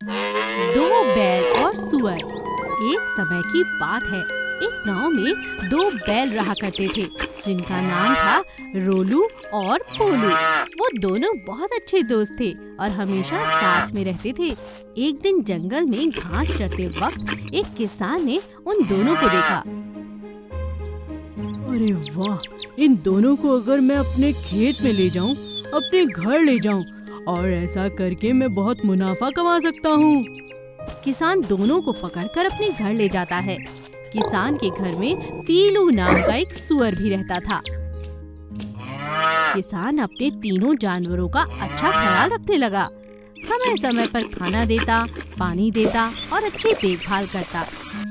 दो बैल और सुअर। एक समय की बात है, एक गांव में दो बैल रहा करते थे जिनका नाम था रोलू और पोलू। वो दोनों बहुत अच्छे दोस्त थे और हमेशा साथ में रहते थे। एक दिन जंगल में घास चरते वक्त एक किसान ने उन दोनों को देखा। अरे वाह, इन दोनों को अगर मैं अपने खेत में ले जाऊं, अपने घर ले जाऊं, और ऐसा करके मैं बहुत मुनाफा कमा सकता हूँ। किसान दोनों को पकड़कर अपने घर ले जाता है। किसान के घर में पीलू नाम का एक सुअर भी रहता था। किसान अपने तीनों जानवरों का अच्छा ख्याल रखने लगा। समय समय पर खाना देता, पानी देता और अच्छी देखभाल करता।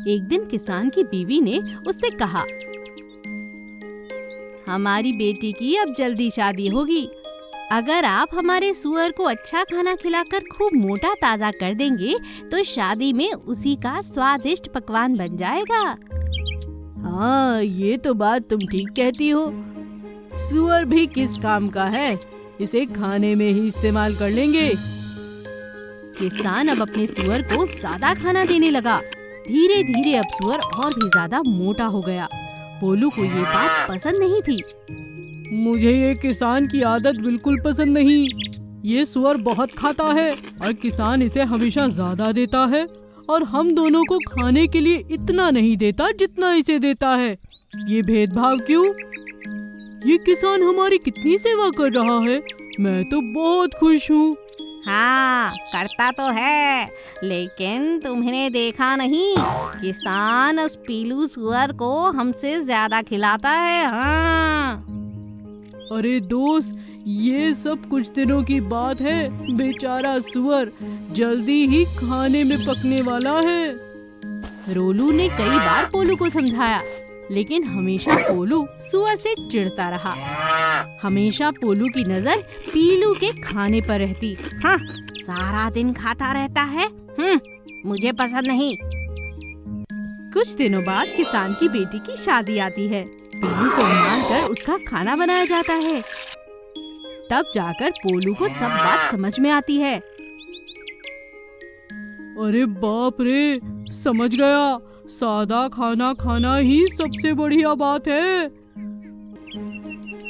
एक दिन किसान की बीवी ने उससे कहा, हमारी बेटी की अब जल्दी शादी होगी। अगर आप हमारे सुअर को अच्छा खाना खिलाकर खूब मोटा ताजा कर देंगे तो शादी में उसी का स्वादिष्ट पकवान बन जाएगा। हाँ, ये तो बात तुम ठीक कहती हो। सुअर भी किस काम का है, इसे खाने में ही इस्तेमाल कर लेंगे। किसान अब अपने सुअर को ज्यादा खाना देने लगा। धीरे धीरे अब सुअर और भी ज्यादा मोटा हो गया। पोलू को ये बात पसंद नहीं थी। मुझे ये किसान की आदत बिल्कुल पसंद नहीं। ये सुअर बहुत खाता है और किसान इसे हमेशा ज्यादा देता है और हम दोनों को खाने के लिए इतना नहीं देता जितना इसे देता है। ये भेदभाव क्यों? ये किसान हमारी कितनी सेवा कर रहा है, मैं तो बहुत खुश हूँ। हाँ, करता तो है, लेकिन तुमने देखा नहीं, किसान उस पीलू सुअर को हमसे ज्यादा खिलाता है। हाँ। अरे दोस्त, ये सब कुछ दिनों की बात है। बेचारा सुअर जल्दी ही खाने में पकने वाला है। रोलू ने कई बार पोलू को समझाया, लेकिन हमेशा पोलू सुअर से चिढ़ता रहा। हमेशा पोलू की नजर पीलू के खाने पर रहती। हाँ, सारा दिन खाता रहता है, मुझे पसंद नहीं। कुछ दिनों बाद किसान की बेटी की शादी आती है। पीलू को मानकर उसका खाना बनाया जाता है। तब जाकर पोलू को सब बात समझ में आती है। अरे बाप रे, समझ गया। सादा खाना खाना ही सबसे बढ़िया बात है।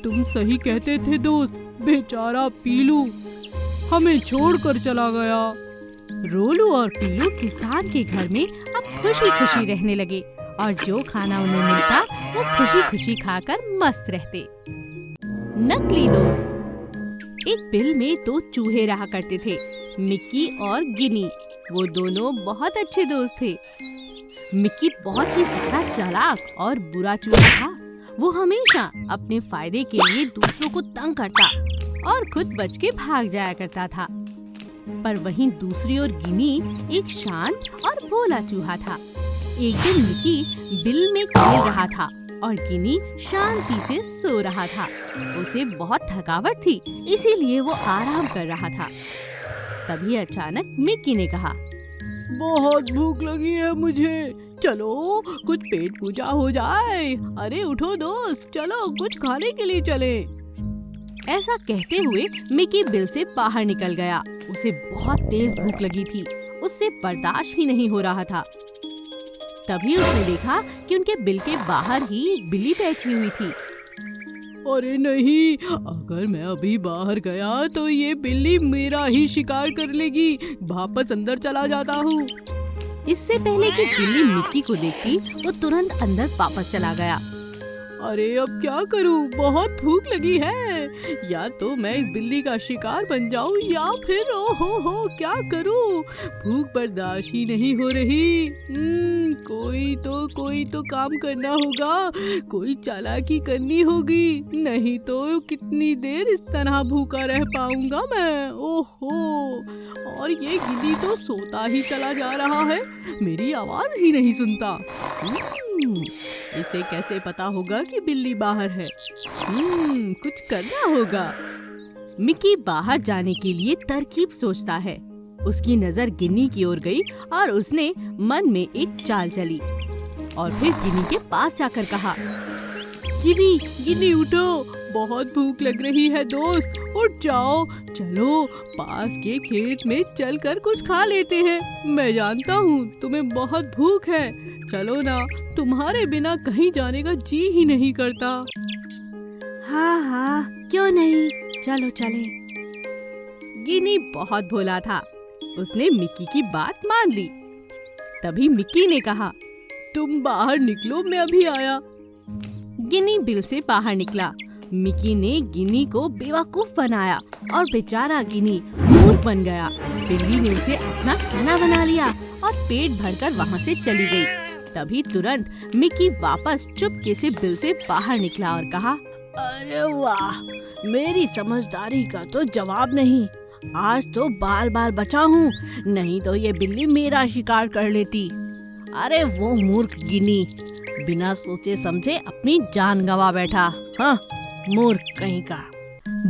तुम सही कहते थे दोस्त, बेचारा पीलू हमें छोड़कर चला गया। रोलू और पीलू किसान के घर में अब खुशी खुशी रहने लगे और जो खाना उन्हें मिलता वो खुशी खुशी खाकर मस्त रहते। नकली दोस्त। एक बिल में दो चूहे रहा करते थे, मिक्की और गिनी। वो दोनों बहुत अच्छे दोस्त थे। मिक्की बहुत ही ज्यादा चालाक और बुरा चूहा था। वो हमेशा अपने फायदे के लिए दूसरों को तंग करता और खुद बच के भाग जाया करता था। पर वहीं दूसरी ओर गिनी एक शांत और भोला चूहा था। एक दिन मिक्की बिल में खेल रहा था और गिनी शांति से सो रहा था। उसे बहुत थकावट थी, इसीलिए वो आराम कर रहा था। तभी अचानक मिक्की ने कहा, बहुत भूख लगी है मुझे, चलो कुछ पेट पूजा हो जाए। अरे उठो दोस्त, चलो कुछ खाने के लिए चले। ऐसा कहते हुए मिक्की बिल से बाहर निकल गया। उसे बहुत तेज भूख लगी थी, उससे बर्दाश्त ही नहीं हो रहा था। तभी उसने देखा कि उनके बिल के बाहर ही एक बिल्ली बैठी हुई थी। अरे नहीं, अगर मैं अभी बाहर गया तो ये बिल्ली मेरा ही शिकार कर लेगी। वापस अंदर चला जाता हूँ। इससे पहले कि बिल्ली मिक्की को देखती, वो तुरंत अंदर वापस चला गया। अरे अब क्या करूं, बहुत भूख लगी है। या तो मैं इस बिल्ली का शिकार बन जाऊं या फिर ओहो क्या करूं, भूख बर्दाश्त ही नहीं हो रही। कोई तो काम करना होगा, कोई चालाकी करनी होगी, नहीं तो कितनी देर इस तरह भूखा रह पाऊंगा मैं। ओहो, और ये गिनी तो सोता ही चला जा रहा है, मेरी आवाज ही नहीं सुनता। इसे कैसे पता होगा कि बिल्ली बाहर है? कुछ करना होगा। मिक्की बाहर जाने के लिए तरकीब सोचता है। उसकी नजर गिनी की ओर गई और उसने मन में एक चाल चली और फिर गिनी के पास जाकर कहा, गिनी उठो, बहुत भूख लग रही है दोस्त, उठ जाओ, चलो पास के खेत में चलकर कुछ खा लेते हैं। मैं जानता हूँ तुम्हें बहुत भूख है, चलो ना, तुम्हारे बिना कहीं जाने का जी ही नहीं करता। हाँ हाँ, क्यों नहीं, चलो चले। गिनी बहुत भोला था, उसने मिक्की की बात मान ली। तभी मिक्की ने कहा, तुम बाहर निकलो, मैं अभी आया। गिनी बिल से बाहर निकला। मिक्की ने गिनी को बेवकूफ बनाया और बेचारा गिनी मूर्ख बन गया। बिल्ली ने उसे अपना खाना बना लिया और पेट भरकर वहाँ से चली गई। तभी तुरंत मिक्की वापस चुपके से बिल से बाहर निकला और कहा, अरे वाह, मेरी समझदारी का तो जवाब नहीं। आज तो बाल बाल बचा हूँ, नहीं तो ये बिल्ली मेरा शिकार कर लेती। अरे वो मूर्ख गिनी बिना सोचे समझे अपनी जान गंवा बैठा। हाँ, मूर्ख कहीं का।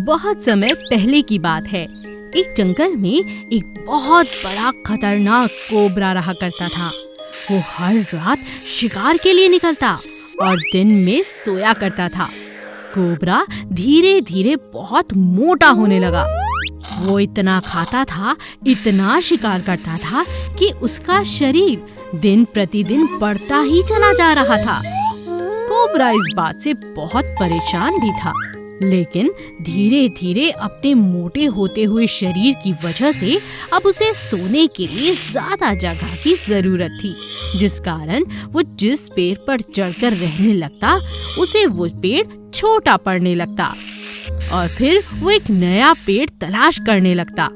बहुत समय पहले की बात है। एक जंगल में एक बहुत बड़ा खतरनाक कोबरा रहा करता था। वो हर रात शिकार के लिए निकलता और दिन में सोया करता था। कोबरा धीरे धीरे बहुत मोटा होने लगा। वो इतना खाता था, इतना शिकार करता था कि उसका शरीर दिन प्रतिदिन बढ़ता ही चला जा रहा था। कोबरा इस बात से बहुत परेशान भी था, लेकिन धीरे धीरे अपने मोटे होते हुए शरीर की वजह से अब उसे सोने के लिए ज्यादा जगह की जरूरत थी, जिस कारण वो जिस पेड़ पर चढ़कर रहने लगता उसे वो पेड़ छोटा पड़ने लगता और फिर वो एक नया पेड़ तलाश करने लगता।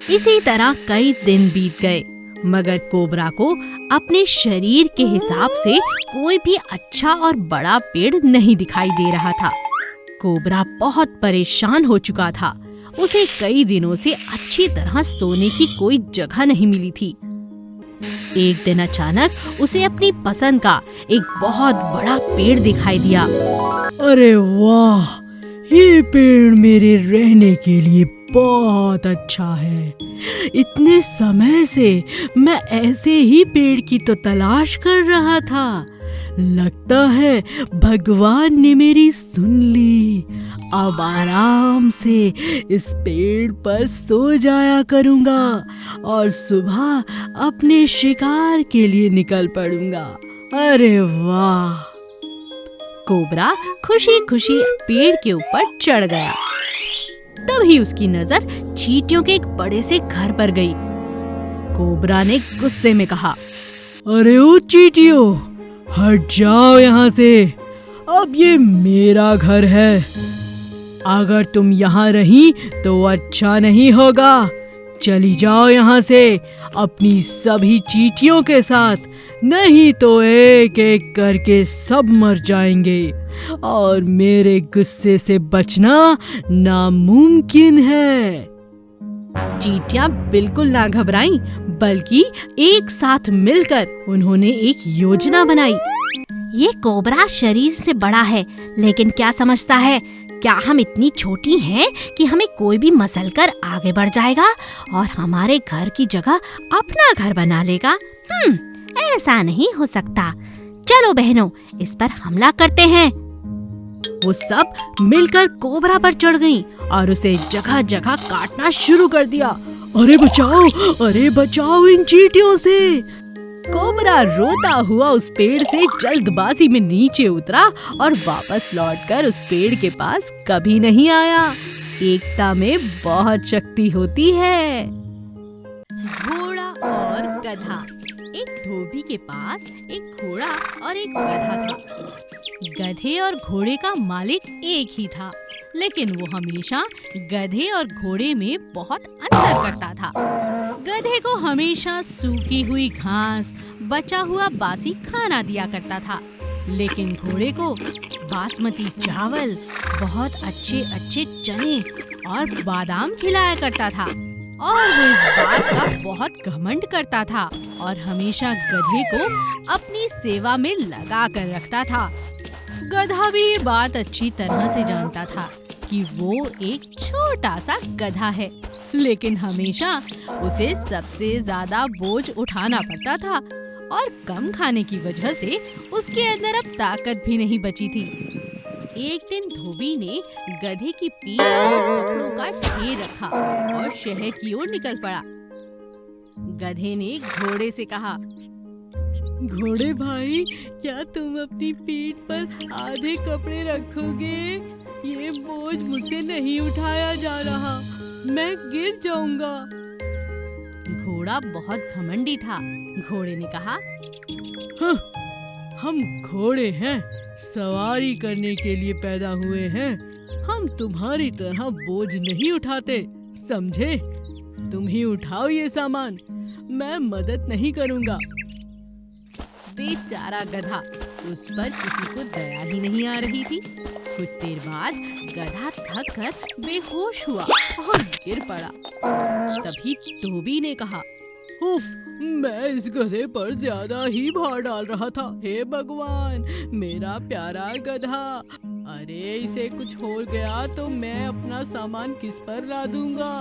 इसी तरह कई दिन बीत गए, मगर कोबरा को अपने शरीर के हिसाब से कोई भी अच्छा और बड़ा पेड़ नहीं दिखाई दे रहा था। कोबरा बहुत परेशान हो चुका था। उसे कई दिनों से अच्छी तरह सोने की कोई जगह नहीं मिली थी। एक दिन अचानक उसे अपनी पसंद का एक बहुत बड़ा पेड़ दिखाई दिया। अरे वाह, ये पेड़ मेरे रहने के लिए बहुत अच्छा है। इतने समय से मैं ऐसे ही पेड़ की तो तलाश कर रहा था। लगता है भगवान ने मेरी सुन ली। अब आराम से इस पेड़ पर सो जाया करूंगा और सुबह अपने शिकार के लिए निकल पड़ूंगा। अरे वाह! कोबरा खुशी खुशी पेड़ के ऊपर चढ़ गया। तभी उसकी नजर चींटियों के एक बड़े से घर पर गई। कोबरा ने गुस्से में कहा, अरे ओ चींटियों, हट जाओ यहाँ से, अब ये मेरा घर है। अगर तुम यहाँ रही तो अच्छा नहीं होगा। चली जाओ यहाँ से अपनी सभी चींटियों के साथ, नहीं तो एक एक करके सब मर जाएंगे और मेरे गुस्से से बचना नामुमकिन है। चींटियां बिल्कुल ना घबराईं, बल्कि एक साथ मिलकर उन्होंने एक योजना बनाई। ये कोबरा शरीर से बड़ा है, लेकिन क्या समझता है, क्या हम इतनी छोटी हैं कि हमें कोई भी मसलकर आगे बढ़ जाएगा और हमारे घर की जगह अपना घर बना लेगा? ऐसा नहीं हो सकता। चलो बहनों, इस पर हमला करते हैं। वो सब मिलकर कोबरा पर चढ़ गईं और उसे जगह जगह काटना शुरू कर दिया। अरे बचाओ इन चींटियों से। कोबरा रोता हुआ उस पेड़ से जल्दबाजी में नीचे उतरा और वापस लौटकर उस पेड़ के पास कभी नहीं आया। एकता में बहुत शक्ति होती है। घोड़ा और गधा। एक धोबी के पास एक घोड़ा और एक गधा था। गधे और घोड़े का मालिक एक ही था, लेकिन वो हमेशा गधे और घोड़े में बहुत अंतर करता था। गधे को हमेशा सूखी हुई घास, बचा हुआ बासी खाना दिया करता था, लेकिन घोड़े को बासमती चावल, बहुत अच्छे अच्छे चने और बादाम खिलाया करता था। और वो इस बात का बहुत घमंड करता था और हमेशा गधे को अपनी सेवा में लगा कर रखता था। गधा भी ये बात अच्छी तरह से जानता था कि वो एक छोटा सा गधा है, लेकिन हमेशा उसे सबसे ज्यादा बोझ उठाना पड़ता था और कम खाने की वजह से उसके अंदर अब ताकत भी नहीं बची थी। एक दिन धोबी ने गधे की पीठ पर कपड़ों का ढेर रखा और शहर की ओर निकल पड़ा। गधे ने घोड़े से कहा, घोड़े भाई, क्या तुम अपनी पीठ पर आधे कपड़े रखोगे? ये बोझ मुझसे नहीं उठाया जा रहा, मैं गिर जाऊंगा। घोड़ा बहुत घमंडी था। घोड़े ने कहा, हाँ, हम घोड़े हैं, सवारी करने के लिए पैदा हुए हैं। हम तुम्हारी तरह बोझ नहीं उठाते, समझे? तुम ही उठाओ ये सामान, मैं मदद नहीं करूंगा। बेचारा गधा, उस पर किसी को दया ही नहीं आ रही थी। कुछ देर बाद गधा थक कर बेहोश हुआ और गिर पड़ा। तभी धोबी ने कहा, उफ, मैं इस गधे पर ज्यादा ही भार डाल रहा था। हे भगवान, मेरा प्यारा गधा, अरे इसे कुछ हो गया तो मैं अपना सामान किस पर लादूंगा?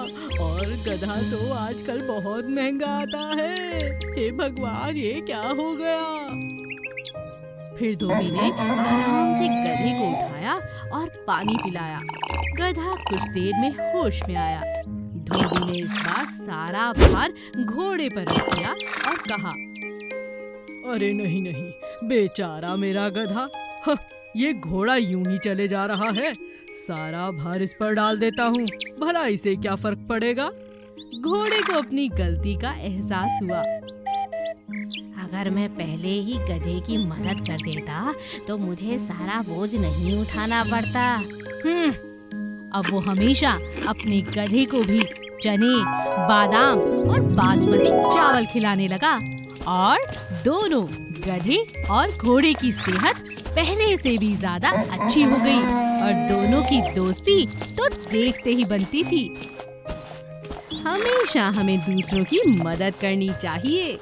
और गधा तो आजकल बहुत महंगा आता है। हे भगवान, ये क्या हो गया? फिर धोबी ने आराम से गधे को उठाया और पानी पिलाया। गधा कुछ देर में होश में आया। धोबी ने इस बार सारा भार घोड़े पर रख दिया और कहा, अरे नहीं नहीं, बेचारा मेरा गधा, ये घोड़ा यूं ही चले जा रहा है। सारा भार इस पर डाल देता हूँ, भला इसे क्या फर्क पड़ेगा? घोड़े को अपनी गलती का एहसास हुआ। अगर मैं पहले ही गधे की मदद कर देता तो मुझे सारा बोझ नहीं उठाना पड़ता। अब वो हमेशा अपने गधे को भी चने, बादाम और बासमती चावल खिलाने लगा और दोनों गधे और घोड़े की सेहत पहले से भी ज्यादा अच्छी हो गई और दोनों की दोस्ती तो देखते ही बनती थी। हमेशा हमें दूसरों की मदद करनी चाहिए।